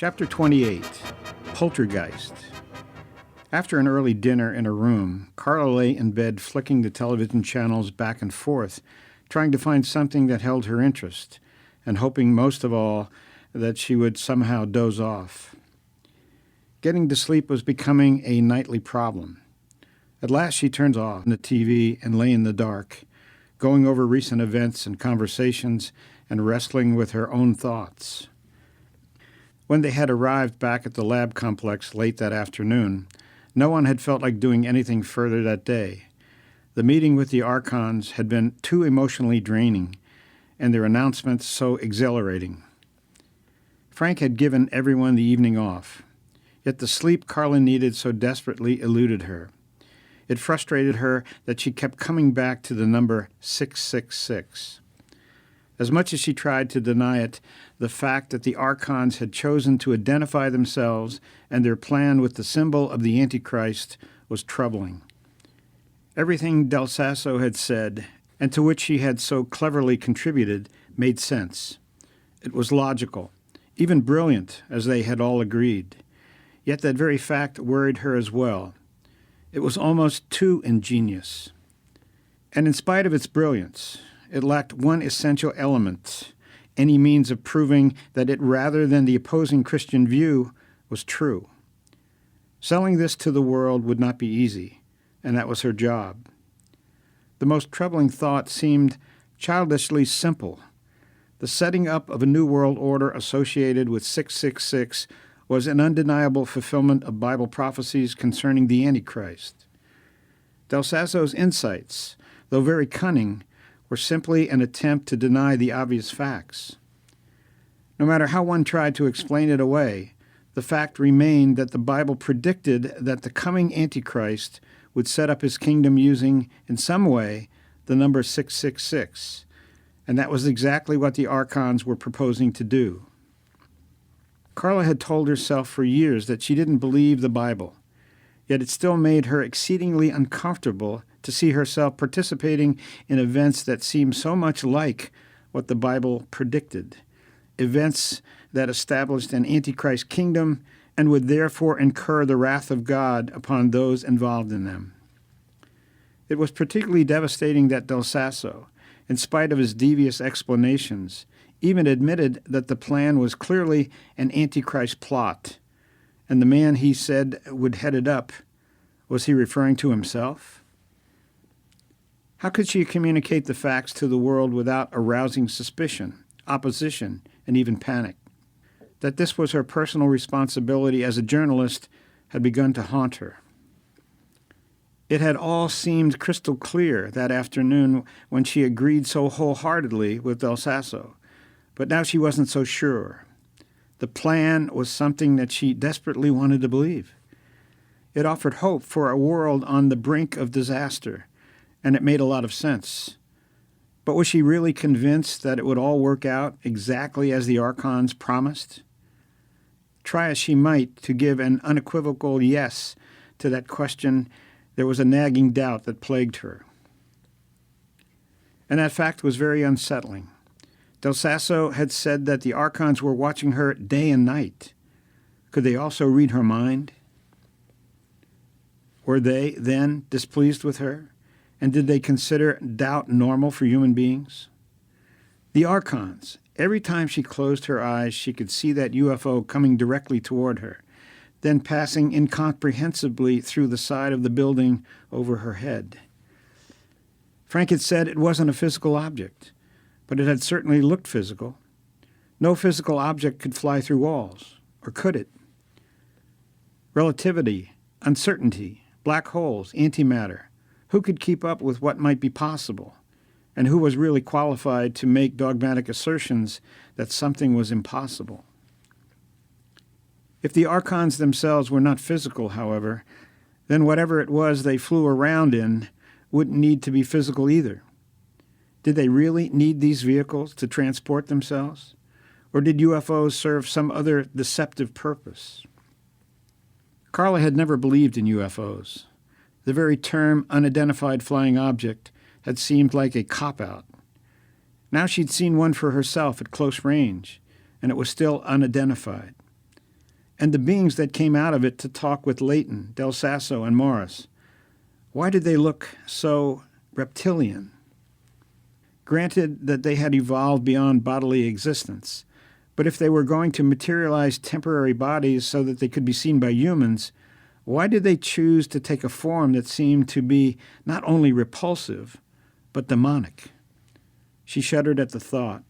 Chapter 28, Poltergeist. After an early dinner in her room, Carla lay in bed flicking the television channels back and forth, trying to find something that held her interest, and hoping most of all that she would somehow doze off. Getting to sleep was becoming a nightly problem. At last she turned off the TV and lay in the dark, going over recent events and conversations and wrestling with her own thoughts. When they had arrived back at the lab complex late that afternoon, no one had felt like doing anything further that day. The meeting with the Archons had been too emotionally draining, and their announcements so exhilarating. Frank had given everyone the evening off, yet the sleep Carla needed so desperately eluded her. It frustrated her that she kept coming back to the number 666. As much as she tried to deny it, the fact that the Archons had chosen to identify themselves and their plan with the symbol of the Antichrist was troubling. Everything Del Sasso had said, and to which she had so cleverly contributed, made sense. It was logical, even brilliant, as they had all agreed. Yet that very fact worried her as well. It was almost too ingenious. And in spite of its brilliance, it lacked one essential element, any means of proving that it, rather than the opposing Christian view, was true. Selling this to the world would not be easy, and that was her job. The most troubling thought seemed childishly simple. The setting up of a new world order associated with 666 was an undeniable fulfillment of Bible prophecies concerning the Antichrist. Del Sasso's insights, though very cunning, were simply an attempt to deny the obvious facts. No matter how one tried to explain it away, the fact remained that the Bible predicted that the coming Antichrist would set up his kingdom using, in some way, the number 666, and that was exactly what the Archons were proposing to do. Carla had told herself for years that she didn't believe the Bible, yet it still made her exceedingly uncomfortable to see herself participating in events that seemed so much like what the Bible predicted, events that established an Antichrist kingdom and would therefore incur the wrath of God upon those involved in them. It was particularly devastating that Del Sasso, in spite of his devious explanations, even admitted that the plan was clearly an Antichrist plot, and the man he said would head it up, was he referring to himself? How could she communicate the facts to the world without arousing suspicion, opposition, and even panic? That this was her personal responsibility as a journalist had begun to haunt her. It had all seemed crystal clear that afternoon when she agreed so wholeheartedly with Del Sasso, but now she wasn't so sure. The plan was something that she desperately wanted to believe. It offered hope for a world on the brink of disaster, and it made a lot of sense. But was she really convinced that it would all work out exactly as the Archons promised? Try as she might to give an unequivocal yes to that question, there was a nagging doubt that plagued her. And that fact was very unsettling. Del Sasso had said that the Archons were watching her day and night. Could they also read her mind? Were they, then, displeased with her? And did they consider doubt normal for human beings? The Archons, every time she closed her eyes, she could see that UFO coming directly toward her, then passing incomprehensibly through the side of the building over her head. Frank had said it wasn't a physical object, but it had certainly looked physical. No physical object could fly through walls, or could it? Relativity, uncertainty, black holes, antimatter. Who could keep up with what might be possible? And who was really qualified to make dogmatic assertions that something was impossible? If the Archons themselves were not physical, however, then whatever it was they flew around in wouldn't need to be physical either. Did they really need these vehicles to transport themselves? Or did UFOs serve some other deceptive purpose? Carla had never believed in UFOs. The very term unidentified flying object had seemed like a cop-out. Now she'd seen one for herself at close range, and it was still unidentified. and the beings that came out of it to talk with Leighton, Del Sasso, and Morris. Why did they look so reptilian? Granted that they had evolved beyond bodily existence, but if they were going to materialize temporary bodies so that they could be seen by humans, why did they choose to take a form that seemed to be not only repulsive, but demonic? She shuddered at the thought.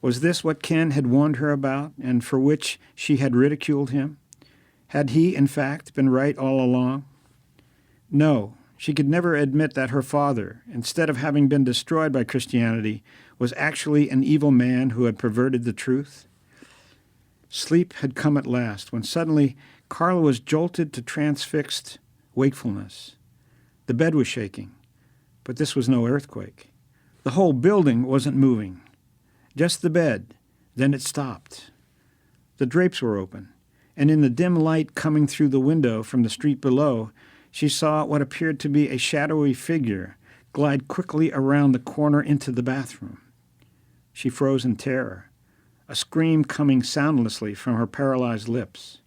Was this what Ken had warned her about, and for which she had ridiculed him? Had he, in fact, been right all along? No, she could never admit that her father, instead of having been destroyed by Christianity, was actually an evil man who had perverted the truth. Sleep had come at last, when suddenly Carla was jolted to transfixed wakefulness. The bed was shaking, but this was no earthquake. The whole building wasn't moving. Just the bed. Then it stopped. The drapes were open, and in the dim light coming through the window from the street below, she saw what appeared to be a shadowy figure glide quickly around the corner into the bathroom. She froze in terror, a scream coming soundlessly from her paralyzed lips.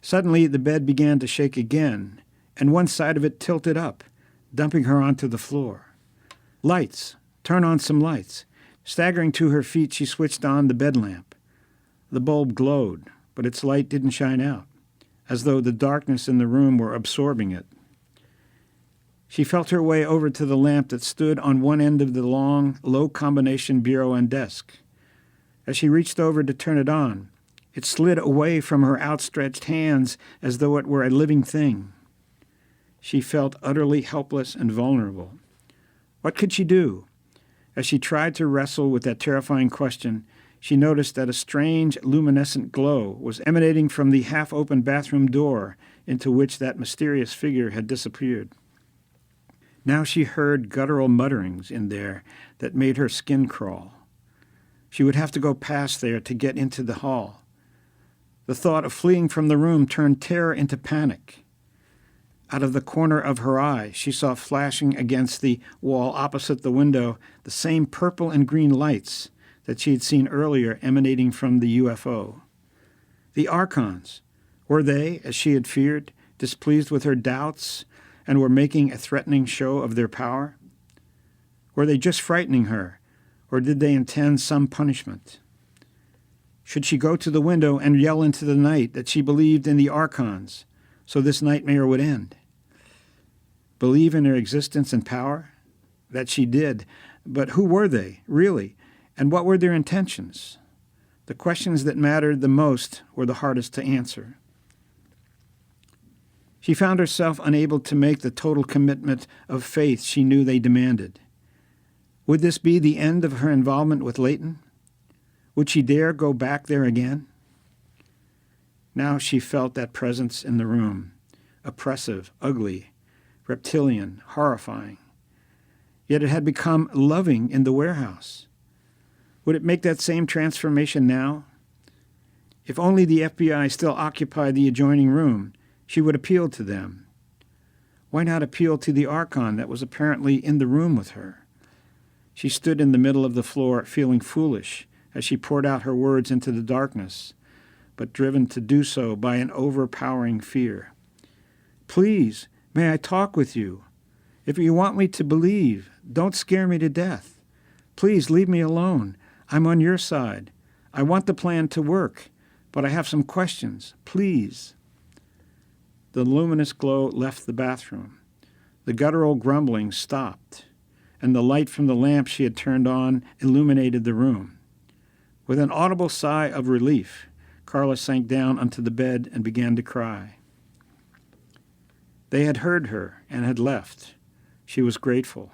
Suddenly the bed began to shake again, and one side of it tilted up, dumping her onto the floor. Lights! Turn on some lights! Staggering to her feet, she switched on the bed lamp. The bulb glowed, but its light didn't shine out, as though the darkness in the room were absorbing it. She felt her way over to the lamp that stood on one end of the long, low-combination bureau and desk. As she reached over to turn it on, it slid away from her outstretched hands as though it were a living thing. She felt utterly helpless and vulnerable. What could she do? As she tried to wrestle with that terrifying question, she noticed that a strange, luminescent glow was emanating from the half-open bathroom door into which that mysterious figure had disappeared. Now she heard guttural mutterings in there that made her skin crawl. She would have to go past there to get into the hall. The thought of fleeing from the room turned terror into panic. Out of the corner of her eye, she saw flashing against the wall opposite the window the same purple and green lights that she had seen earlier emanating from the UFO. The Archons, were they, as she had feared, displeased with her doubts and were making a threatening show of their power? Were they just frightening her, or did they intend some punishment? Should she go to the window and yell into the night that she believed in the Archons, so this nightmare would end? Believe in their existence and power? That she did. But who were they, really? And what were their intentions? The questions that mattered the most were the hardest to answer. She found herself unable to make the total commitment of faith she knew they demanded. Would this be the end of her involvement with Leighton? Would she dare go back there again? Now she felt that presence in the room, oppressive, ugly, reptilian, horrifying. Yet it had become loving in the warehouse. Would it make that same transformation now? If only the FBI still occupied the adjoining room, she would appeal to them. Why not appeal to the Archon that was apparently in the room with her? She stood in the middle of the floor, feeling foolish as she poured out her words into the darkness, but driven to do so by an overpowering fear. Please, may I talk with you? If you want me to believe, don't scare me to death. Please leave me alone. I'm on your side. I want the plan to work, but I have some questions. Please. The luminous glow left the bathroom. The guttural grumbling stopped, and the light from the lamp she had turned on illuminated the room. With an audible sigh of relief, Carla sank down onto the bed and began to cry. They had heard her and had left. She was grateful.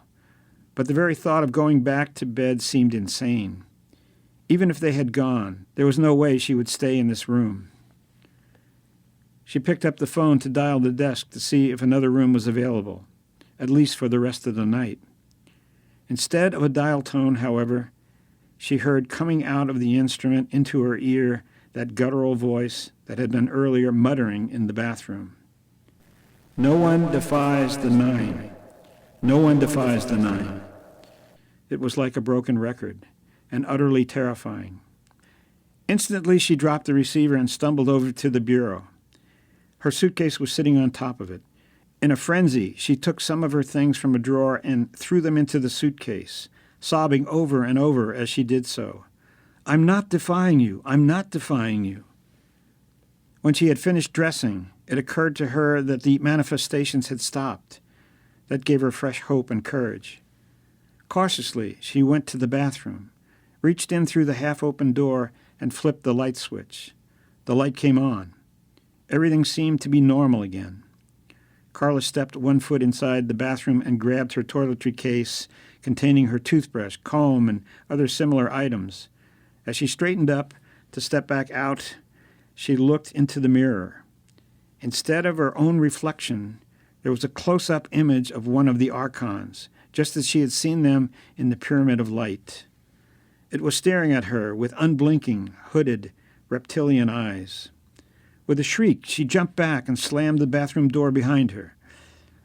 But the very thought of going back to bed seemed insane. Even if they had gone, there was no way she would stay in this room. She picked up the phone to dial the desk to see if another room was available, at least for the rest of the night. Instead of a dial tone, however, she heard coming out of the instrument into her ear that guttural voice that had been earlier muttering in the bathroom. No one defies the nine. No one defies the nine. It was like a broken record, and utterly terrifying. Instantly, she dropped the receiver and stumbled over to the bureau. Her suitcase was sitting on top of it. In a frenzy, she took some of her things from a drawer and threw them into the suitcase, sobbing over and over as she did so. "I'm not defying you. I'm not defying you." When she had finished dressing, it occurred to her that the manifestations had stopped. That gave her fresh hope and courage. Cautiously, she went to the bathroom, reached in through the half-open door, and flipped the light switch. The light came on. Everything seemed to be normal again. Carla stepped 1 foot inside the bathroom and grabbed her toiletry case containing her toothbrush, comb, and other similar items. As she straightened up to step back out, she looked into the mirror. Instead of her own reflection, there was a close-up image of one of the Archons, just as she had seen them in the Pyramid of Light. It was staring at her with unblinking, hooded, reptilian eyes. With a shriek, she jumped back and slammed the bathroom door behind her.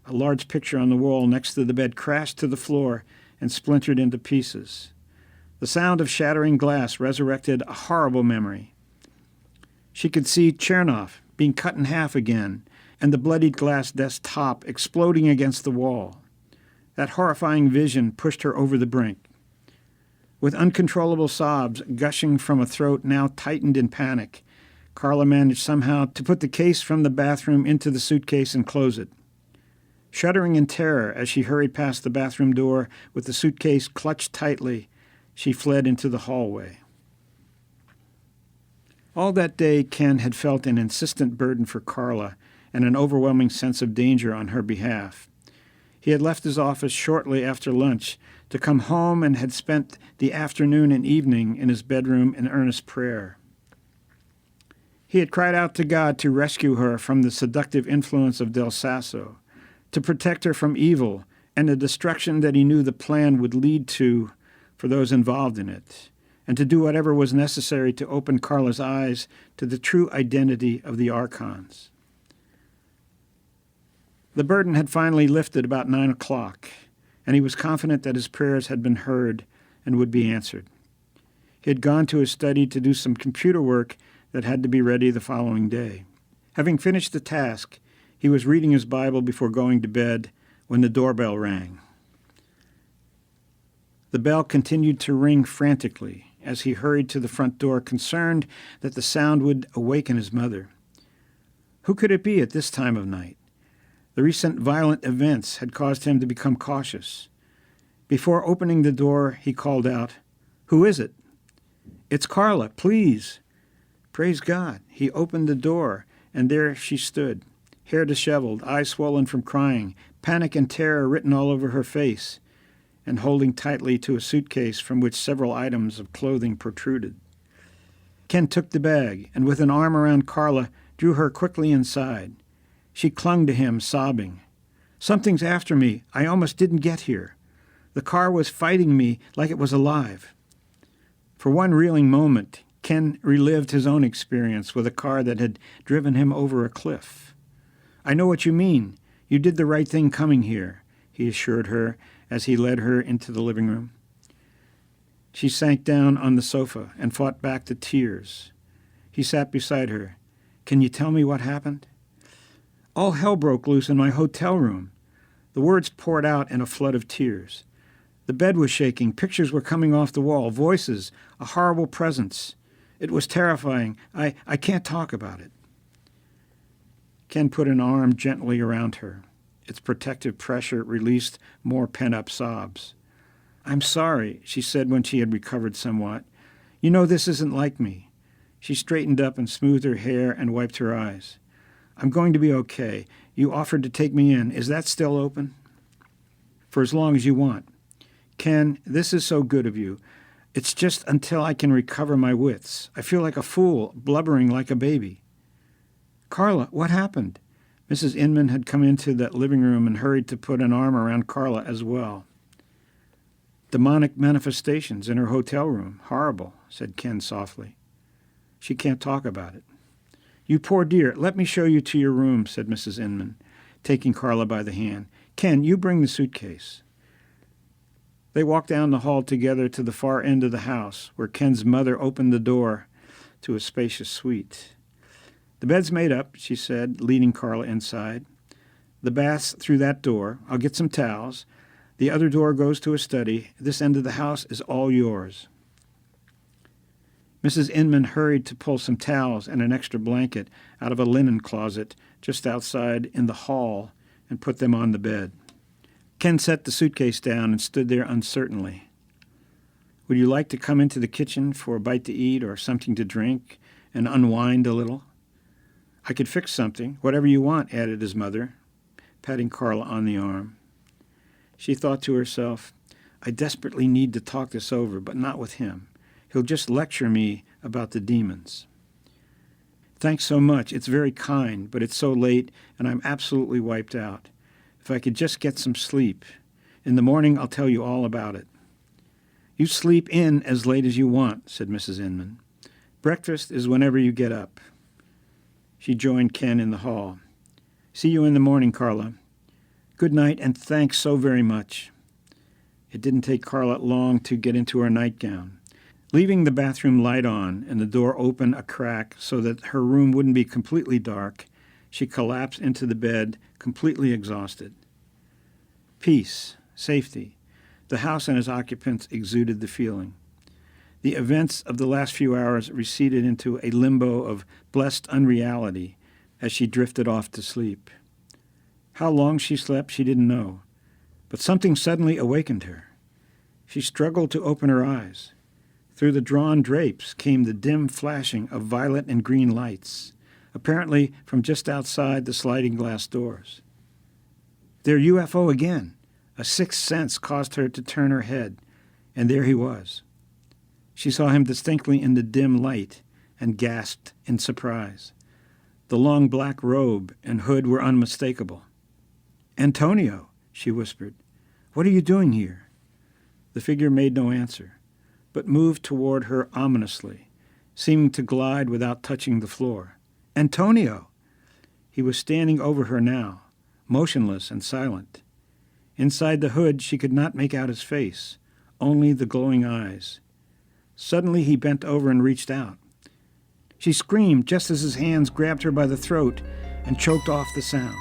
A large picture on the wall next to the bed crashed to the floor and splintered into pieces. The sound of shattering glass resurrected a horrible memory. She could see Chernoff being cut in half again, and the bloodied glass desk top exploding against the wall. That horrifying vision pushed her over the brink. With uncontrollable sobs gushing from a throat now tightened in panic, Carla managed somehow to put the case from the bathroom into the suitcase and close it. Shuddering in terror as she hurried past the bathroom door with the suitcase clutched tightly, she fled into the hallway. All that day, Ken had felt an insistent burden for Carla and an overwhelming sense of danger on her behalf. He had left his office shortly after lunch to come home and had spent the afternoon and evening in his bedroom in earnest prayer. He had cried out to God to rescue her from the seductive influence of Del Sasso, to protect her from evil and the destruction that he knew the plan would lead to for those involved in it, and to do whatever was necessary to open Carla's eyes to the true identity of the Archons. The burden had finally lifted about 9 o'clock, and he was confident that his prayers had been heard and would be answered. He had gone to his study to do some computer work that had to be ready the following day. Having finished the task, he was reading his Bible before going to bed when the doorbell rang. The bell continued to ring frantically as he hurried to the front door, concerned that the sound would awaken his mother. Who could it be at this time of night? The recent violent events had caused him to become cautious. Before opening the door, he called out, "Who is it?" "It's Carla, please." Praise God. He opened the door, and there she stood, hair disheveled, eyes swollen from crying, panic and terror written all over her face, and holding tightly to a suitcase from which several items of clothing protruded. Ken took the bag, and with an arm around Carla, drew her quickly inside. She clung to him, sobbing. "Something's after me. I almost didn't get here. The car was fighting me like it was alive." For one reeling moment, Ken relived his own experience with a car that had driven him over a cliff. "I know what you mean. You did the right thing coming here," he assured her as he led her into the living room. She sank down on the sofa and fought back the tears. He sat beside her. "Can you tell me what happened?" "All hell broke loose in my hotel room." The words poured out in a flood of tears. The bed was shaking, pictures were coming off the wall, voices, a horrible presence. It was terrifying. I can't talk about it. Ken put an arm gently around her. Its protective pressure released more pent-up sobs. "I'm sorry," she said when she had recovered somewhat. "You know this isn't like me." She straightened up and smoothed her hair and wiped her eyes. "I'm going to be okay. You offered to take me in. Is that still open?" "For as long as you want." "Ken, this is so good of you. It's just until I can recover my wits. I feel like a fool, blubbering like a baby." "Carla, what happened?" Mrs. Inman had come into that living room and hurried to put an arm around Carla as well. "Demonic manifestations in her hotel room. Horrible," said Ken softly. "She can't talk about it." "You poor dear, let me show you to your room," said Mrs. Inman, taking Carla by the hand. "Ken, you bring the suitcase." They walked down the hall together to the far end of the house, where Ken's mother opened the door to a spacious suite. "The bed's made up," she said, leading Carla inside. "The bath's through that door. I'll get some towels. The other door goes to a study. This end of the house is all yours." Mrs. Inman hurried to pull some towels and an extra blanket out of a linen closet just outside in the hall and put them on the bed. Ken set the suitcase down and stood there uncertainly. "Would you like to come into the kitchen for a bite to eat or something to drink and unwind a little?" "I could fix something, whatever you want," added his mother, patting Carla on the arm. She thought to herself, "I desperately need to talk this over, but not with him. He'll just lecture me about the demons." "Thanks so much. It's very kind, but it's so late and I'm absolutely wiped out. If I could just get some sleep. In the morning I'll tell you all about it." "You sleep in as late as you want," said Mrs. Inman. "Breakfast is whenever you get up." She joined Ken in the hall. "See you in the morning, Carla." "Good night, and thanks so very much." It didn't take Carla long to get into her nightgown. Leaving the bathroom light on and the door open a crack so that her room wouldn't be completely dark, she collapsed into the bed, completely exhausted. Peace, safety. The house and its occupants exuded the feeling. The events of the last few hours receded into a limbo of blessed unreality as she drifted off to sleep. How long she slept, she didn't know, but something suddenly awakened her. She struggled to open her eyes. Through the drawn drapes came the dim flashing of violet and green lights, apparently from just outside the sliding glass doors. Their UFO again. A sixth sense caused her to turn her head, and there he was. She saw him distinctly in the dim light and gasped in surprise. The long black robe and hood were unmistakable. "Antonio," she whispered, "what are you doing here?" The figure made no answer, but moved toward her ominously, seeming to glide without touching the floor. "Antonio!" He was standing over her now, motionless and silent. Inside the hood she could not make out his face, only the glowing eyes. Suddenly he bent over and reached out. She screamed just as his hands grabbed her by the throat and choked off the sound.